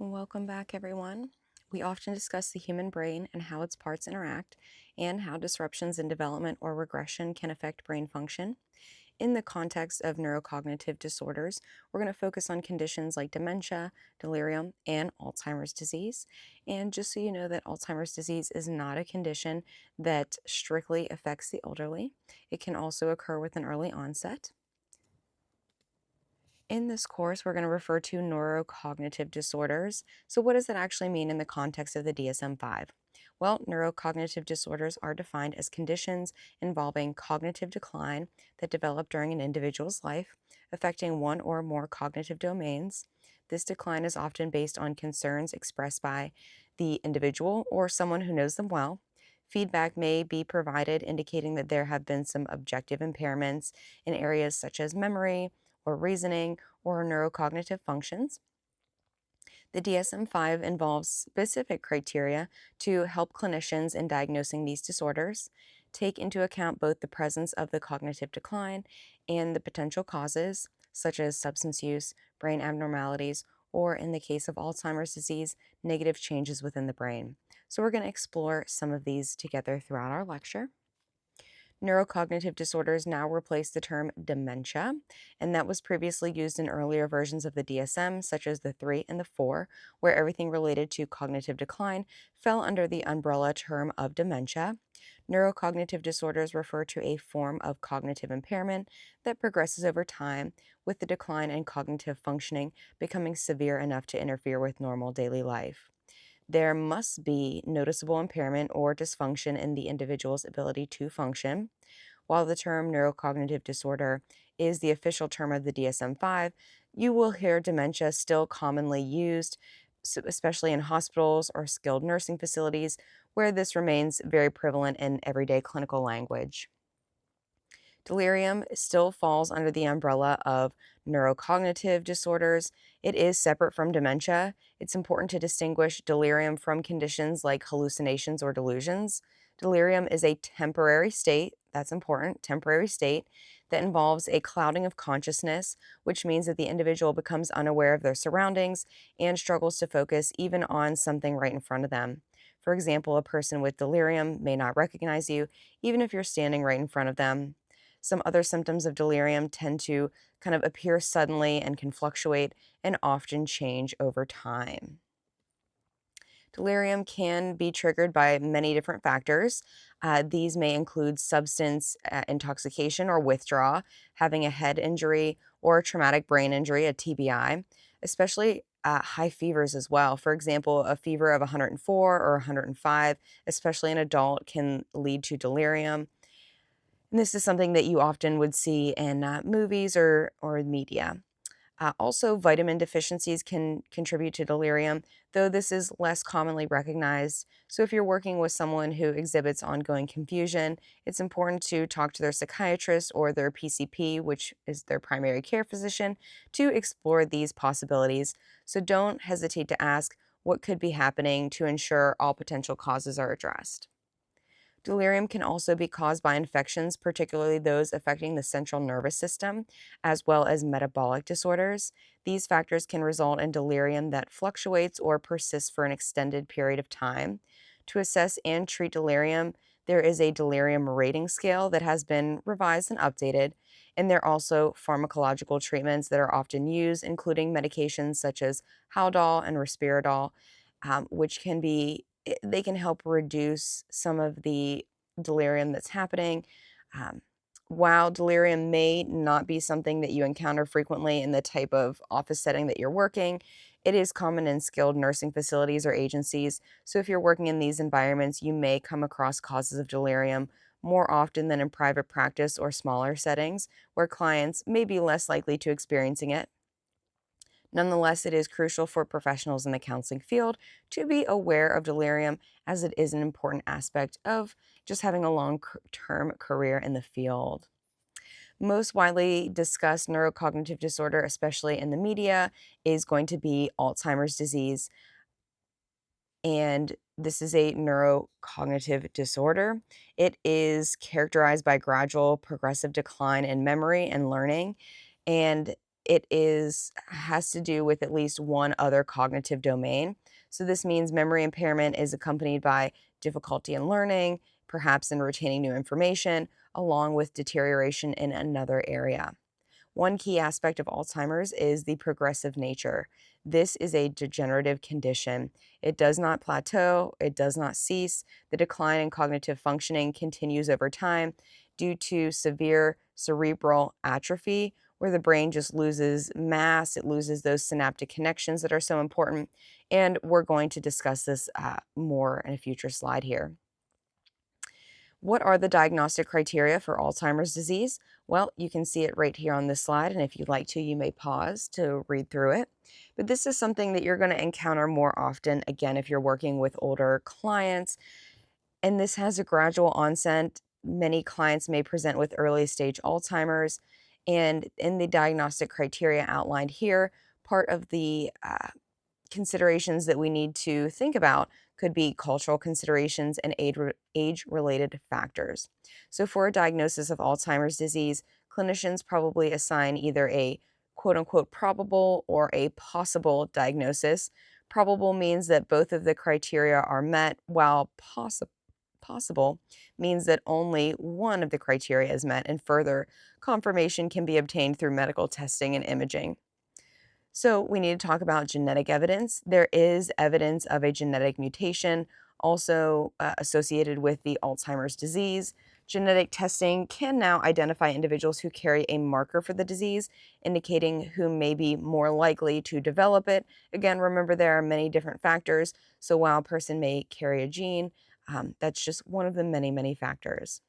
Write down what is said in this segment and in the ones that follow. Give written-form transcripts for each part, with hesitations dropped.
Welcome back, everyone. We often discuss the human brain and how its parts interact, and how disruptions in development or regression can affect brain function. In the context of neurocognitive disorders, we're going to focus on conditions like dementia, delirium, and Alzheimer's disease. And just so you know that Alzheimer's disease is not a condition that strictly affects the elderly, it can also occur with an early onset. In this course, we're going to refer to neurocognitive disorders. So, what does that actually mean in the context of the DSM-5? Well, neurocognitive disorders are defined as conditions involving cognitive decline that develop during an individual's life, affecting one or more cognitive domains. This decline is often based on concerns expressed by the individual or someone who knows them well. Feedback may be provided indicating that there have been some objective impairments in areas such as memory or reasoning or neurocognitive functions. The DSM-5 involves specific criteria to help clinicians in diagnosing these disorders, take into account both the presence of the cognitive decline and the potential causes, such as substance use, brain abnormalities, or in the case of Alzheimer's disease, negative changes within the brain. So we're going to explore some of these together throughout our lecture. Neurocognitive disorders now replace the term dementia, and that was previously used in earlier versions of the DSM, such as the 3 and the 4, where everything related to cognitive decline fell under the umbrella term of dementia. Neurocognitive disorders refer to a form of cognitive impairment that progresses over time, with the decline in cognitive functioning becoming severe enough to interfere with normal daily life. There must be noticeable impairment or dysfunction in the individual's ability to function. While the term neurocognitive disorder is the official term of the DSM-5, you will hear dementia still commonly used, especially in hospitals or skilled nursing facilities, where this remains very prevalent in everyday clinical language. Delirium still falls under the umbrella of neurocognitive disorders. It is separate from dementia. It's important to distinguish delirium from conditions like hallucinations or delusions. Delirium is a temporary state, that's important, temporary state, that involves a clouding of consciousness, which means that the individual becomes unaware of their surroundings and struggles to focus even on something right in front of them. For example, a person with delirium may not recognize you, even if you're standing right in front of them. Some other symptoms of delirium tend to kind of appear suddenly and can fluctuate and often change over time. Delirium can be triggered by many different factors. These may include substance intoxication or withdrawal, having a head injury or a traumatic brain injury, a TBI, especially high fevers as well. For example, a fever of 104 or 105, especially an adult, can lead to delirium. And this is something that you often would see in movies or media. Also, vitamin deficiencies can contribute to delirium, though this is less commonly recognized. So, if you're working with someone who exhibits ongoing confusion, it's important to talk to their psychiatrist or their PCP, which is their primary care physician, to explore these possibilities. So, don't hesitate to ask what could be happening to ensure all potential causes are addressed. Delirium can also be caused by infections, particularly those affecting the central nervous system, as well as metabolic disorders. These factors can result in delirium that fluctuates or persists for an extended period of time. To assess and treat delirium, there is a delirium rating scale that has been revised and updated, and there are also pharmacological treatments that are often used, including medications such as Haldol and Risperidol, which can be they can help reduce some of the delirium that's happening. Um, while delirium may not be something that you encounter frequently in the type of office setting that you're working, it is common in skilled nursing facilities or agencies. So if you're working in these environments, you may come across causes of delirium more often than in private practice or smaller settings where clients may be less likely to experiencing it. Nonetheless, it is crucial for professionals in the counseling field to be aware of delirium, as it is an important aspect of just having a long-term career in the field. Most widely discussed neurocognitive disorder, especially in the media, is going to be Alzheimer's disease. And this is a neurocognitive disorder. It is characterized by gradual progressive decline in memory and learning, and has to do with at least one other cognitive domain. So this means memory impairment is accompanied by difficulty in learning, perhaps in retaining new information, along with deterioration in another area. One key aspect of Alzheimer's is the progressive nature. This is a degenerative condition. It does not plateau, it does not cease. The decline in cognitive functioning continues over time due to severe cerebral atrophy, where the brain just loses mass, it loses those synaptic connections that are so important. And we're going to discuss this more in a future slide here. What are the diagnostic criteria for Alzheimer's disease? Well, you can see it right here on this slide, and if you'd like to, you may pause to read through it. But this is something that you're going to encounter more often, again, if you're working with older clients, and this has a gradual onset. Many clients may present with early stage Alzheimer's, and in the diagnostic criteria outlined here, part of the considerations that we need to think about could be cultural considerations and age-related factors. So for a diagnosis of Alzheimer's disease, clinicians probably assign either a quote-unquote probable or a possible diagnosis. Probable means that both of the criteria are met, while possible means that only one of the criteria is met, and further confirmation can be obtained through medical testing and imaging. So we need to talk about genetic evidence. There is evidence of a genetic mutation also associated with the Alzheimer's disease. Genetic testing can now identify individuals who carry a marker for the disease, indicating who may be more likely to develop it. Again, remember there are many different factors. So while a person may carry a gene, that's just one of the many, many factors.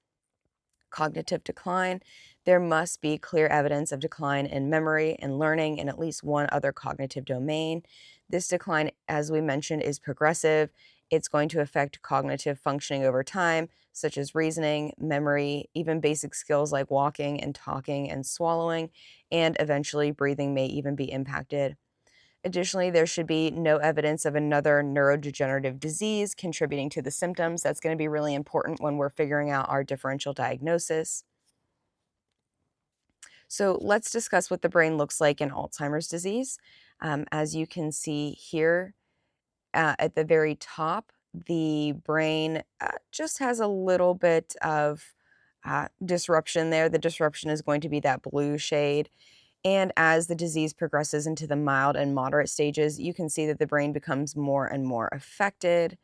Cognitive decline, there must be clear evidence of decline in memory and learning in at least one other cognitive domain. This decline, as we mentioned, is progressive. It's going to affect cognitive functioning over time, such as reasoning, memory, even basic skills like walking and talking and swallowing, and eventually breathing may even be impacted. Additionally, there should be no evidence of another neurodegenerative disease contributing to the symptoms. That's going to be really important when we're figuring out our differential diagnosis. So let's discuss what the brain looks like in Alzheimer's disease. As you can see here at the very top, the brain just has a little bit of disruption there. The disruption is going to be that blue shade. And as the disease progresses into the mild and moderate stages, you can see that the brain becomes more and more affected.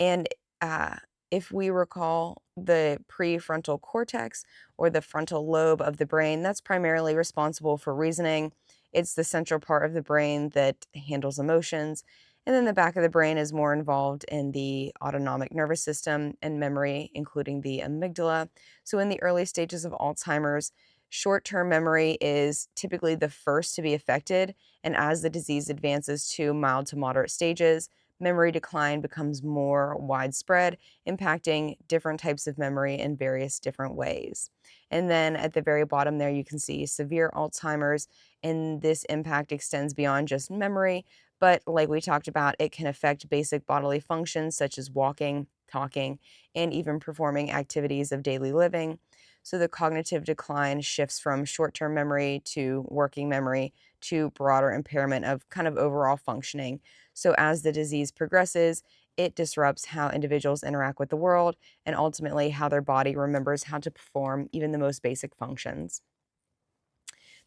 And uh, if we recall the prefrontal cortex or the frontal lobe of the brain, that's primarily responsible for reasoning. It's the central part of the brain that handles emotions. And then the back of the brain is more involved in the autonomic nervous system and memory, including the amygdala. So in the early stages of Alzheimer's, short-term memory is typically the first to be affected. And as the disease advances to mild to moderate stages, memory decline becomes more widespread, impacting different types of memory in various different ways. And then at the very bottom there, you can see severe Alzheimer's, and this impact extends beyond just memory, but like we talked about, it can affect basic bodily functions such as walking, talking, and even performing activities of daily living. So the cognitive decline shifts from short-term memory to working memory to broader impairment of kind of overall functioning. So as the disease progresses, it disrupts how individuals interact with the world and ultimately how their body remembers how to perform even the most basic functions.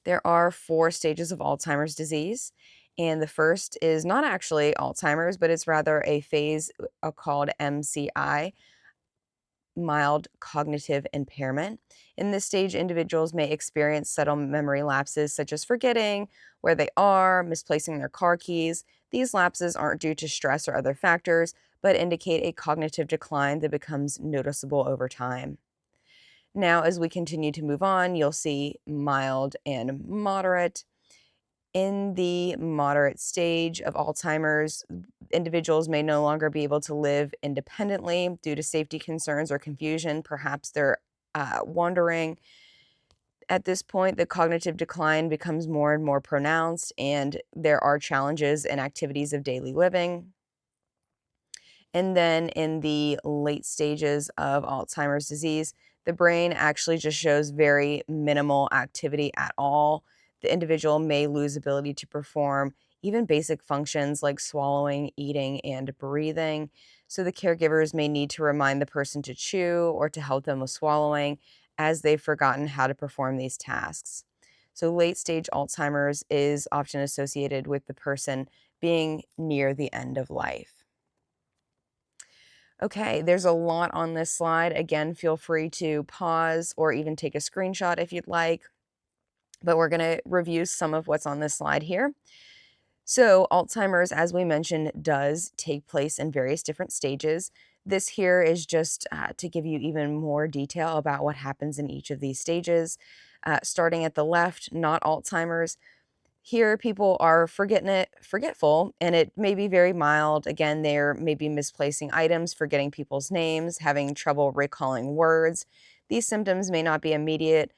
There are 4 stages of Alzheimer's disease, and the first is not actually Alzheimer's, but it's rather a phase called MCI, mild cognitive impairment. In this stage, individuals may experience subtle memory lapses such as forgetting where they are, misplacing their car keys. These lapses aren't due to stress or other factors, but indicate a cognitive decline that becomes noticeable over time. Now, as we continue to move on, you'll see mild and moderate. In the moderate stage of Alzheimer's, individuals may no longer be able to live independently due to safety concerns or confusion. Perhaps they're wandering. At this point, the cognitive decline becomes more and more pronounced, and there are challenges in activities of daily living. And then in the late stages of Alzheimer's disease, the brain actually just shows very minimal activity at all. The individual may lose ability to perform even basic functions like swallowing, eating, and breathing. So the caregivers may need to remind the person to chew or to help them with swallowing as they've forgotten how to perform these tasks. So late stage Alzheimer's is often associated with the person being near the end of life. Okay, there's a lot on this slide. Again, feel free to pause or even take a screenshot if you'd like, but we're going to review some of what's on this slide here. So, Alzheimer's, as we mentioned, does take place in various different stages. This here is just to give you even more detail about what happens in each of these stages. Starting at the left, not Alzheimer's. Here, people are forgetful, and it may be very mild. Again, they're maybe misplacing items, forgetting people's names, having trouble recalling words. These symptoms may not be immediate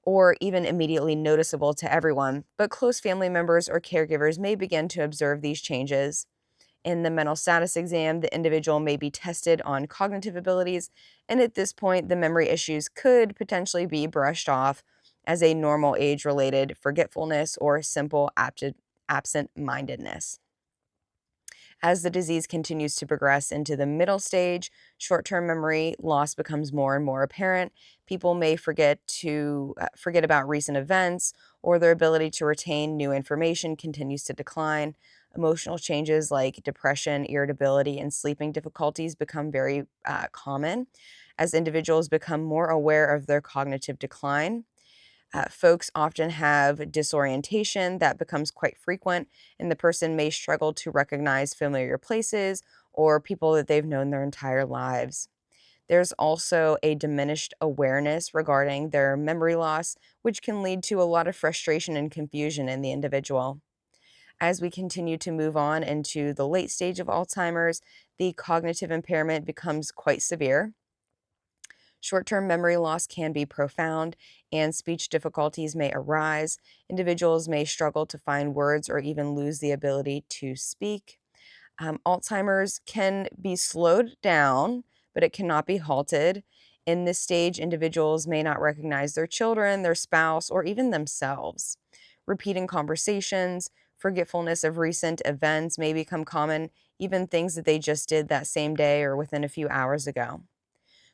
or even immediately noticeable to everyone, but close family members or caregivers may begin to observe these changes. In the mental status exam, the individual may be tested on cognitive abilities, and at this point, the memory issues could potentially be brushed off as a normal age related forgetfulness or simple absent mindedness. As the disease continues to progress into the middle stage, short term memory loss becomes more and more apparent. People may forget about recent events, or their ability to retain new information continues to decline. Emotional changes like depression, irritability, and sleeping difficulties become very common as individuals become more aware of their cognitive decline. Folks often have disorientation that becomes quite frequent, and the person may struggle to recognize familiar places or people that they've known their entire lives. There's also a diminished awareness regarding their memory loss, which can lead to a lot of frustration and confusion in the individual. As we continue to move on into the late stage of Alzheimer's, the cognitive impairment becomes quite severe. Short term memory loss can be profound, and speech difficulties may arise. Individuals may struggle to find words or even lose the ability to speak. Alzheimer's can be slowed down, but it cannot be halted. In this stage, individuals may not recognize their children, their spouse, or even themselves. Repeating conversations, forgetfulness of recent events may become common, even things that they just did that same day or within a few hours ago.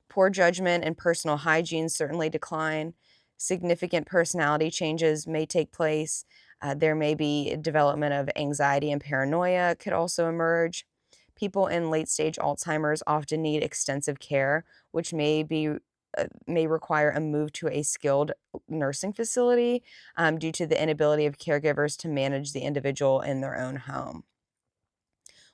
Poor judgment and personal hygiene certainly decline. Significant personality changes may take place. There may be development of anxiety and paranoia could also emerge. People in late stage Alzheimer's often need extensive care, which may require a move to a skilled nursing facility due to the inability of caregivers to manage the individual in their own home.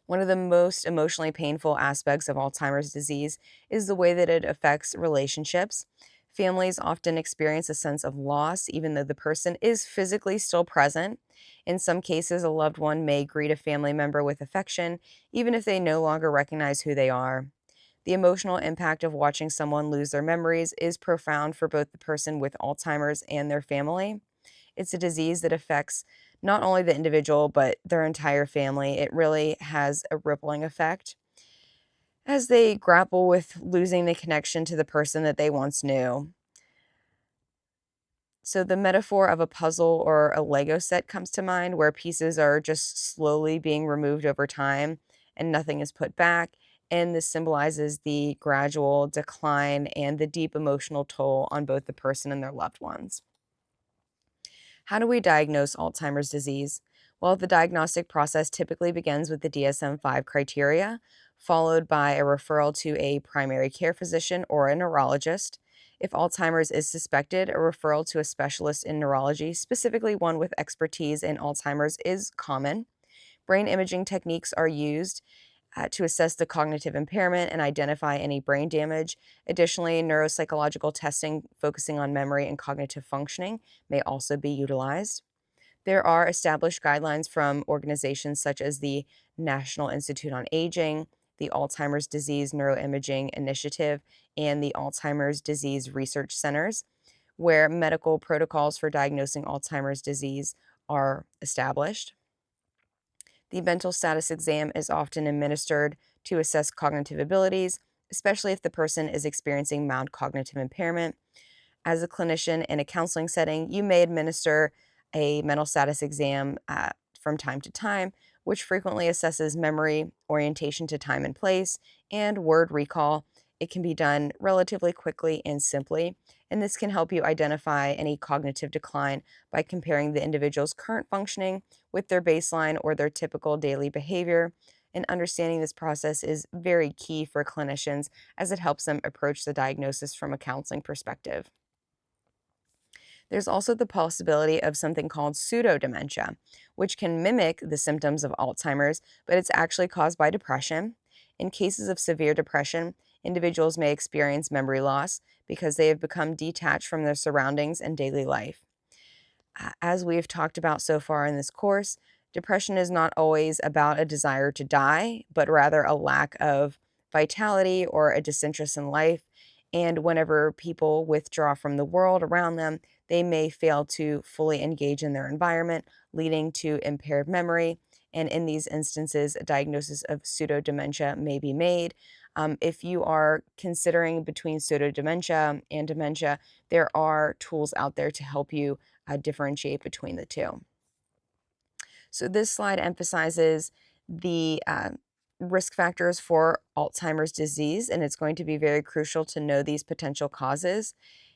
One of the most emotionally painful aspects of Alzheimer's disease is the way that it affects relationships. Families often experience a sense of loss, even though the person is physically still present. In some cases, a loved one may greet a family member with affection, even if they no longer recognize who they are. The emotional impact of watching someone lose their memories is profound for both the person with Alzheimer's and their family. It's a disease that affects not only the individual, but their entire family. It really has a rippling effect as they grapple with losing the connection to the person that they once knew. So, the metaphor of a puzzle or a Lego set comes to mind, where pieces are just slowly being removed over time and nothing is put back. And this symbolizes the gradual decline and the deep emotional toll on both the person and their loved ones. How do we diagnose Alzheimer's disease? Well, the diagnostic process typically begins with the DSM 5 criteria, followed by a referral to a primary care physician or a neurologist. If Alzheimer's is suspected, a referral to a specialist in neurology, specifically one with expertise in Alzheimer's, is common. Brain imaging techniques are used to assess the cognitive impairment and identify any brain damage. Additionally, neuropsychological testing focusing on memory and cognitive functioning may also be utilized. There are established guidelines from organizations such as the National Institute on Aging, the Alzheimer's Disease Neuroimaging Initiative, and the Alzheimer's Disease Research Centers, where medical protocols for diagnosing Alzheimer's disease are established. The mental status exam is often administered to assess cognitive abilities, especially if the person is experiencing mild cognitive impairment. As a clinician in a counseling setting, you may administer a mental status exam from time to time, which frequently assesses memory, orientation to time and place, and word recall. It can be done relatively quickly and simply, and this can help you identify any cognitive decline by comparing the individual's current functioning with their baseline or their typical daily behavior. And understanding this process is very key for clinicians as it helps them approach the diagnosis from a counseling perspective. There's also the possibility of something called pseudodementia, which can mimic the symptoms of Alzheimer's, but it's actually caused by depression. In cases of severe depression, individuals may experience memory loss because they have become detached from their surroundings and daily life. As we've talked about so far in this course, depression is not always about a desire to die, but rather a lack of vitality or a disinterest in life. And whenever people withdraw from the world around them, they may fail to fully engage in their environment, leading to impaired memory. And in these instances, a diagnosis of pseudodementia may be made. If you are considering between pseudodementia and dementia, there are tools out there to help you differentiate between the two. So this slide emphasizes the risk factors for Alzheimer's disease, and it's going to be very crucial to know these potential causes.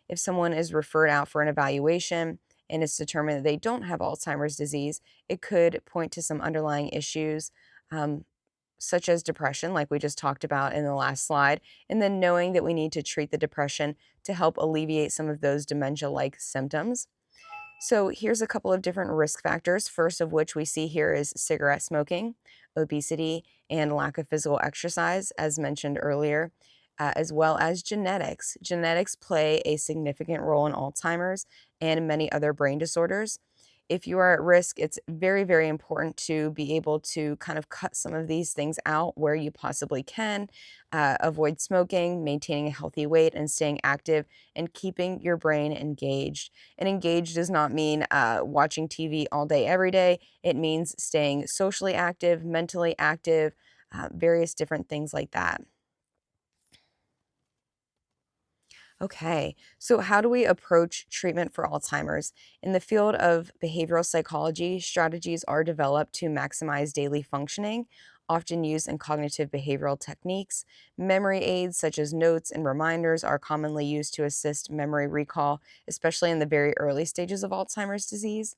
If someone is referred out for an evaluation and it's determined that they don't have Alzheimer's disease, it could point to some underlying issues, such as depression, like we just talked about in the last slide, and then knowing that we need to treat the depression to help alleviate some of those dementia-like symptoms. So here's a couple of different risk factors. First of which we see here is cigarette smoking, obesity, and lack of physical exercise, as mentioned earlier, as well as genetics. Genetics play a significant role in Alzheimer's and many other brain disorders. If you are at risk, it's very, very important to be able to kind of cut some of these things out where you possibly can. Avoid smoking, maintaining a healthy weight, and staying active and keeping your brain engaged. And engaged does not mean watching TV all day, every day. It means staying socially active, mentally active, various different things like that. Okay, so how do we approach treatment for Alzheimer's? In the field of behavioral psychology, strategies are developed to maximize daily functioning, often used in cognitive behavioral techniques. Memory aids such as notes and reminders are commonly used to assist memory recall, especially in the very early stages of Alzheimer's disease.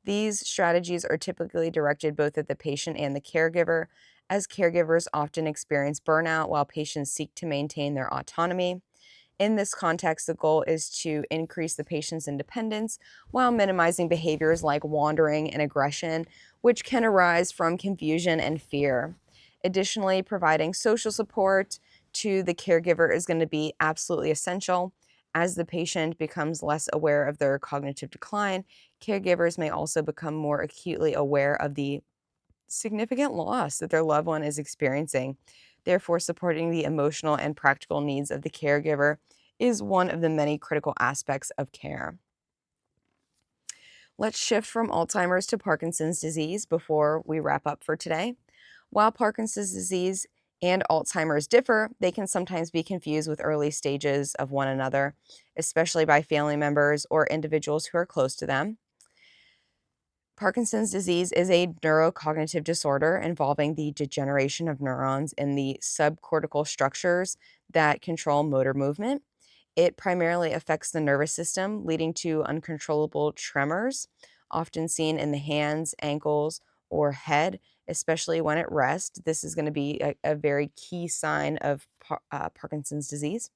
These strategies are typically directed both at the patient and the caregiver, as caregivers often experience burnout while patients seek to maintain their autonomy. In this context, the goal is to increase the patient's independence while minimizing behaviors like wandering and aggression, which can arise from confusion and fear. Additionally, providing social support to the caregiver is going to be absolutely essential. As the patient becomes less aware of their cognitive decline, caregivers may also become more acutely aware of the significant loss that their loved one is experiencing. Therefore, supporting the emotional and practical needs of the caregiver is one of the many critical aspects of care. Let's shift from Alzheimer's to Parkinson's disease before we wrap up for today. While Parkinson's disease and Alzheimer's differ, they can sometimes be confused with early stages of one another, especially by family members or individuals who are close to them. Parkinson's disease is a neurocognitive disorder involving the degeneration of neurons in the subcortical structures that control motor movement. It primarily affects the nervous system, leading to uncontrollable tremors, often seen in the hands, ankles, or head, especially when at rest. This is going to be a very key sign of Parkinson's disease.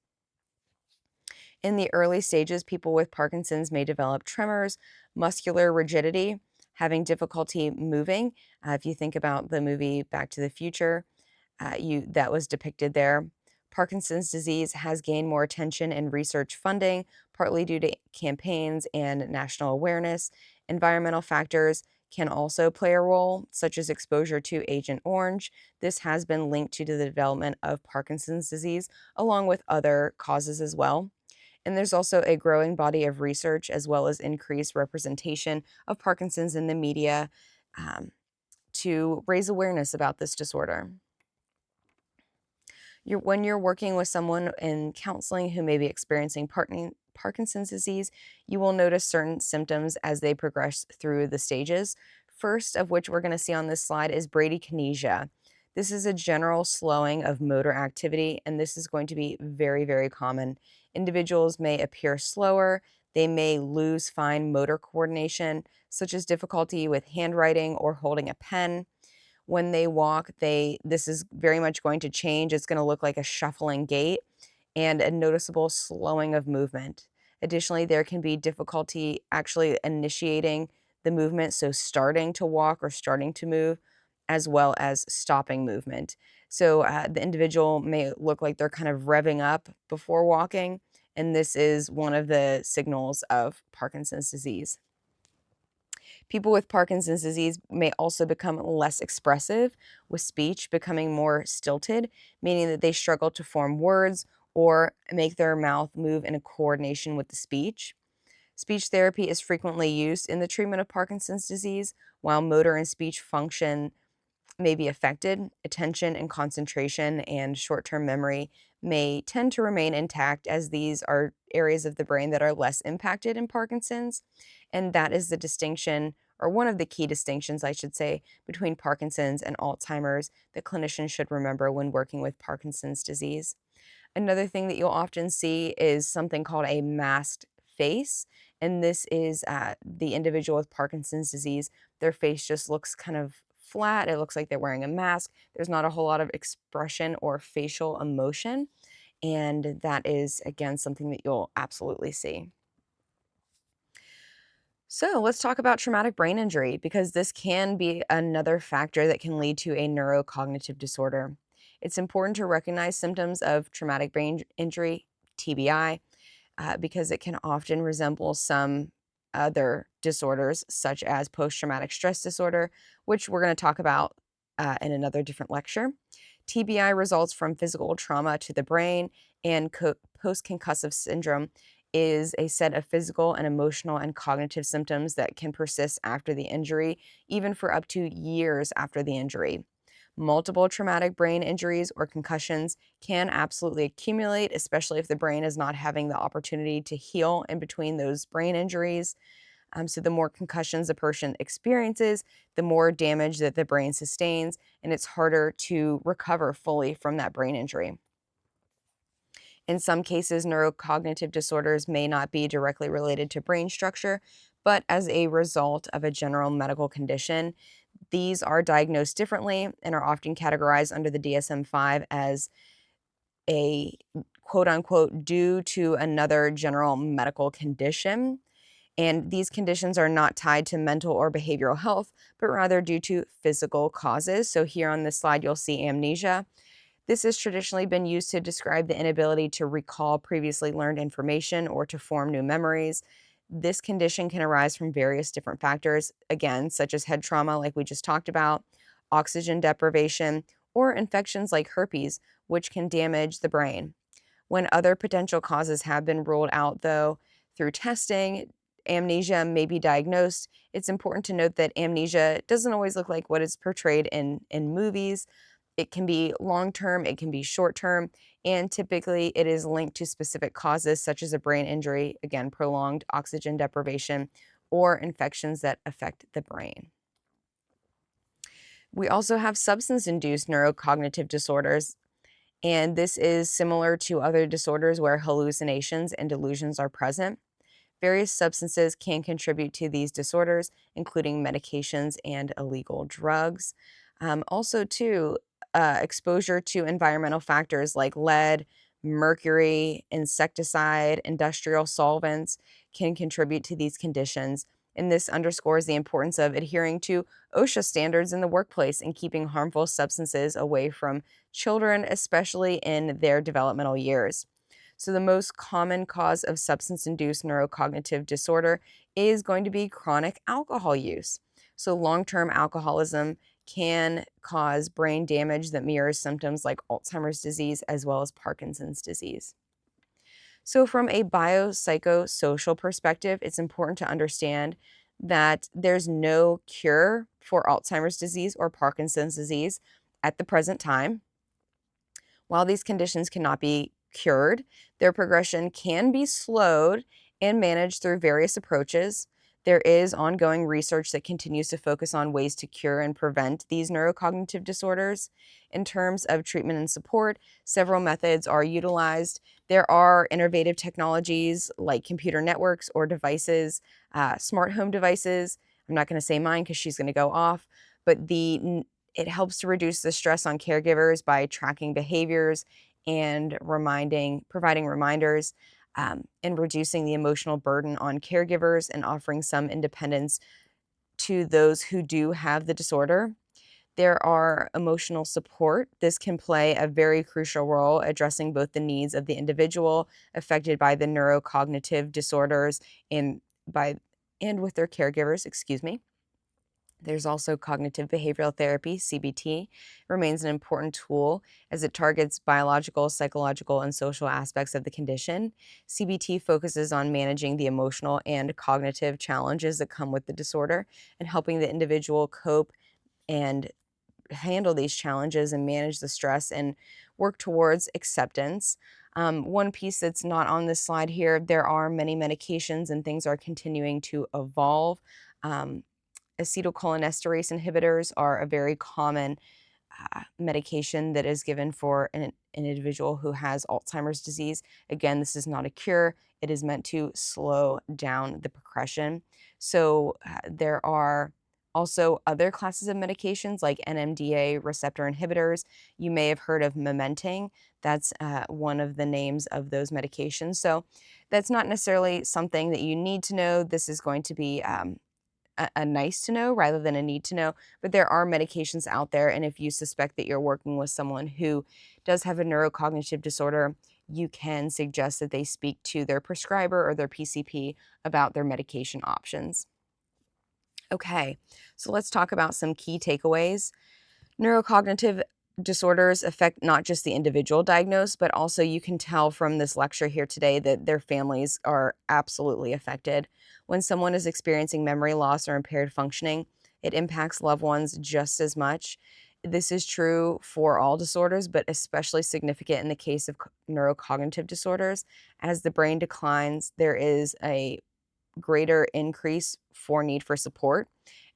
In the early stages, people with Parkinson's may develop tremors, muscular rigidity, having difficulty moving. If you think about the movie Back to the Future, that was depicted there. Parkinson's disease has gained more attention and research funding, partly due to campaigns and national awareness. Environmental factors can also play a role, such as exposure to Agent Orange. This has been linked to the development of Parkinson's disease, along with other causes as well. And there's also a growing body of research as well as increased representation of Parkinson's in the media um, to raise awareness about this disorder. When you're working with someone in counseling who may be experiencing Parkinson's disease, you will notice certain symptoms as they progress through the stages. First of which we're going to see on this slide is bradykinesia. This is a general slowing of motor activity, and this is going to be very, very common. Individuals may appear slower, they may lose fine motor coordination, such as difficulty with handwriting or holding a pen. When they walk, this is very much going to change. It's going to look like a shuffling gait and a noticeable slowing of movement. Additionally, there can be difficulty actually initiating the movement, so starting to walk or starting to move, as well as stopping movement. So the individual may look like they're kind of revving up before walking, and this is one of the signals of Parkinson's disease. People with Parkinson's disease may also become less expressive, with speech becoming more stilted, meaning that they struggle to form words or make their mouth move in a coordination with the speech. Speech therapy is frequently used in the treatment of Parkinson's disease, while motor and speech function may be affected. Attention and concentration and short-term memory may tend to remain intact, as these are areas of the brain that are less impacted in Parkinson's. And that is the distinction, or one of the key distinctions, I should say, between Parkinson's and Alzheimer's that clinicians should remember when working with Parkinson's disease. Another thing that you'll often see is something called a masked face. And this is the individual with Parkinson's disease. Their face just looks kind of flat. It looks like they're wearing a mask. There's not a whole lot of expression or facial emotion. And that is, again, something that you'll absolutely see. So let's talk about traumatic brain injury, because this can be another factor that can lead to a neurocognitive disorder. It's important to recognize symptoms of traumatic brain injury, TBI, because it can often resemble some other disorders, such as post-traumatic stress disorder, which we're going to talk about in another different lecture. TBI results from physical trauma to the brain, and post-concussive syndrome is a set of physical and emotional and cognitive symptoms that can persist after the injury, even for up to years after the injury. Multiple traumatic brain injuries or concussions can absolutely accumulate, especially if the brain is not having the opportunity to heal in between those brain injuries. So the more concussions a person experiences, the more damage that the brain sustains, and it's harder to recover fully from that brain injury. In some cases, neurocognitive disorders may not be directly related to brain structure, but as a result of a general medical condition. These are diagnosed differently and are often categorized under the DSM-5 as a quote unquote due to another general medical condition. And these conditions are not tied to mental or behavioral health, but rather due to physical causes. So here on this slide, you'll see amnesia. This has traditionally been used to describe the inability to recall previously learned information or to form new memories. This condition can arise from various different factors, again, such as head trauma, like we just talked about, oxygen deprivation, or infections like herpes, which can damage the brain. When other potential causes have been ruled out, though, through testing, amnesia may be diagnosed. It's important to note that amnesia doesn't always look like what is portrayed in movies. It can be long-term, it can be short-term, and typically it is linked to specific causes such as a brain injury, again, prolonged oxygen deprivation, or infections that affect the brain. We also have substance-induced neurocognitive disorders, and this is similar to other disorders where hallucinations and delusions are present. Various substances can contribute to these disorders, including medications and illegal drugs. Also, too, exposure to environmental factors like lead, mercury, insecticide, industrial solvents can contribute to these conditions. And this underscores the importance of adhering to OSHA standards in the workplace and keeping harmful substances away from children, especially in their developmental years. So the most common cause of substance-induced neurocognitive disorder is going to be chronic alcohol use. So long-term alcoholism can cause brain damage that mirrors symptoms like Alzheimer's disease as well as Parkinson's disease. So from a biopsychosocial perspective, it's important to understand that there's no cure for Alzheimer's disease or Parkinson's disease at the present time. While these conditions cannot be cured. Their progression can be slowed and managed through various approaches. There is ongoing research that continues to focus on ways to cure and prevent these neurocognitive disorders. In terms of treatment and support, several methods are utilized. There are innovative technologies like computer networks or devices, smart home devices. I'm not going to say mine because she's going to go off, but it helps to reduce the stress on caregivers by tracking behaviors and providing reminders, and reducing the emotional burden on caregivers and offering some independence to those who do have the disorder. There are emotional support. This can play a very crucial role addressing both the needs of the individual affected by the neurocognitive disorders and by and with their caregivers, excuse me. There's also cognitive behavioral therapy, CBT, remains an important tool as it targets biological, psychological, and social aspects of the condition. CBT focuses on managing the emotional and cognitive challenges that come with the disorder and helping the individual cope and handle these challenges and manage the stress and work towards acceptance. One piece that's not on this slide here, there are many medications and things are continuing to evolve. Um, Acetylcholinesterase inhibitors are a very common medication that is given for an individual who has Alzheimer's disease. Again, this is not a cure. It is meant to slow down the progression. So there are also other classes of medications like NMDA receptor inhibitors. You may have heard of Mementing. That's one of the names of those medications. So that's not necessarily something that you need to know. This is going to be a nice to know rather than a need to know, but there are medications out there. And if you suspect that you're working with someone who does have a neurocognitive disorder, you can suggest that they speak to their prescriber or their PCP about their medication options. Okay, so let's talk about some key takeaways. Neurocognitive disorders affect not just the individual diagnosed, but also you can tell from this lecture here today that their families are absolutely affected. When someone is experiencing memory loss or impaired functioning, it impacts loved ones just as much. This is true for all disorders, but especially significant in the case of neurocognitive disorders. As the brain declines, there is a greater increase for need for support,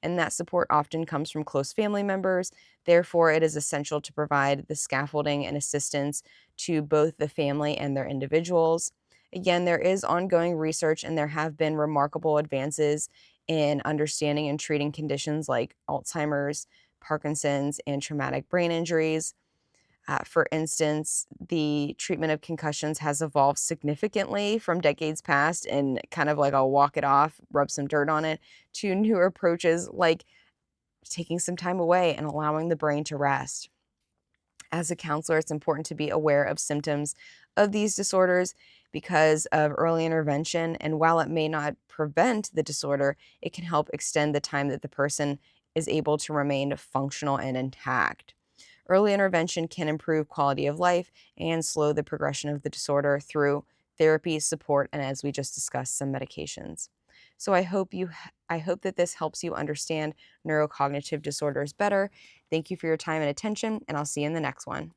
and that support often comes from close family members. Therefore, it is essential to provide the scaffolding and assistance to both the family and their individuals. Again, there is ongoing research, and there have been remarkable advances in understanding and treating conditions like Alzheimer's, Parkinson's, and traumatic brain injuries. For instance, the treatment of concussions has evolved significantly from decades past, and kind of like I'll walk it off, rub some dirt on it, to newer approaches like taking some time away and allowing the brain to rest. As a counselor, it's important to be aware of symptoms of these disorders because of early intervention. And while it may not prevent the disorder, it can help extend the time that the person is able to remain functional and intact. Early intervention can improve quality of life and slow the progression of the disorder through therapy, support, and as we just discussed, some medications. So I hope that this helps you understand neurocognitive disorders better. Thank you for your time and attention, and I'll see you in the next one.